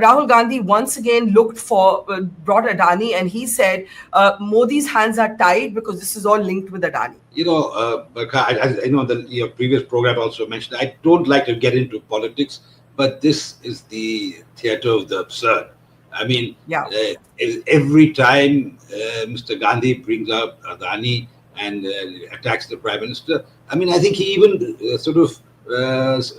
Rahul Gandhi once again brought Adani, and he said Modi's hands are tied because this is all linked with Adani. I know that your previous program also mentioned, I don't like to get into politics, but this is the theater of the absurd. I mean, Yeah. Every time Mr. Gandhi brings up Adani and attacks the Prime Minister, I mean, I think he even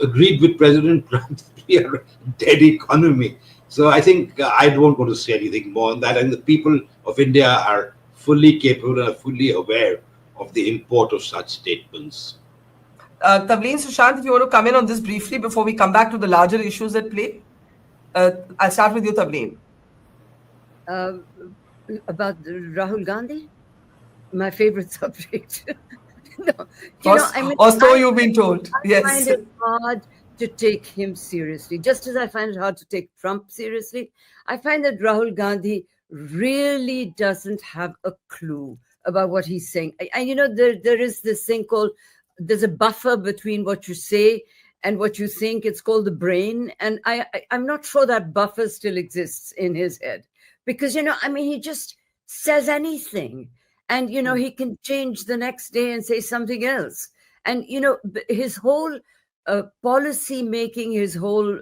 agreed with President Trump that we are a dead economy. So I think I don't want to say anything more on that. And the people of India are fully capable and fully aware of the import of such statements. Tavleen, Sushant, if you want to come in on this briefly before we come back to the larger issues at play. I'll start with you, Tavleen. About Rahul Gandhi, my favorite subject. So you've been told. Yes. I find it hard to take him seriously, just as I find it hard to take Trump seriously. I find that Rahul Gandhi really doesn't have a clue about what he's saying. There is this thing called, there's a buffer between what you say and what you think. It's called the brain. And I'm not sure that buffer still exists in his head. Because, he just says anything. And, he can change the next day and say something else. And, his whole policy making, his whole,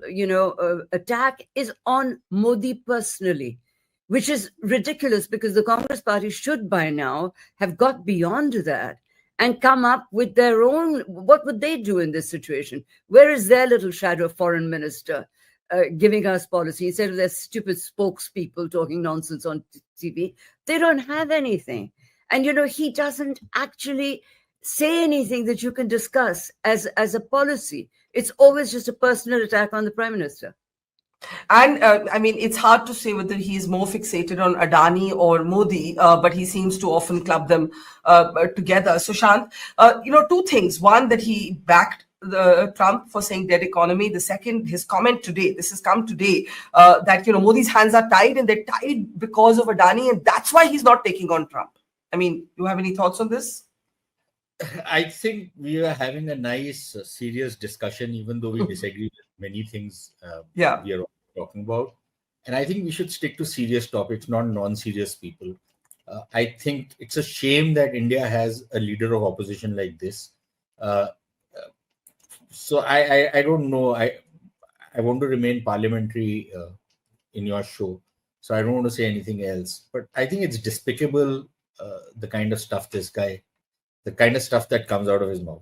attack is on Modi personally, which is ridiculous because the Congress party should by now have got beyond that and come up with their own. What would they do in this situation? Where is their little shadow foreign minister giving us policy instead of their stupid spokespeople talking nonsense on TV? They don't have anything. And, he doesn't actually say anything that you can discuss as a policy. It's always just a personal attack on the Prime Minister. And it's hard to say whether he's more fixated on Adani or Modi, but he seems to often club them together. Sushant, two things. One, that he backed Trump for saying dead economy. The second, his comment today, this has come today, that, Modi's hands are tied and they're tied because of Adani, and that's why he's not taking on Trump. You have any thoughts on this? I think we are having a nice, serious discussion, even though we disagree with many things we are talking about. And I think we should stick to serious topics, not non-serious people. I think it's a shame that India has a leader of opposition like this. So I don't know. I want to remain parliamentary in your show. So I don't want to say anything else. But I think it's despicable, the kind of stuff that comes out of his mouth.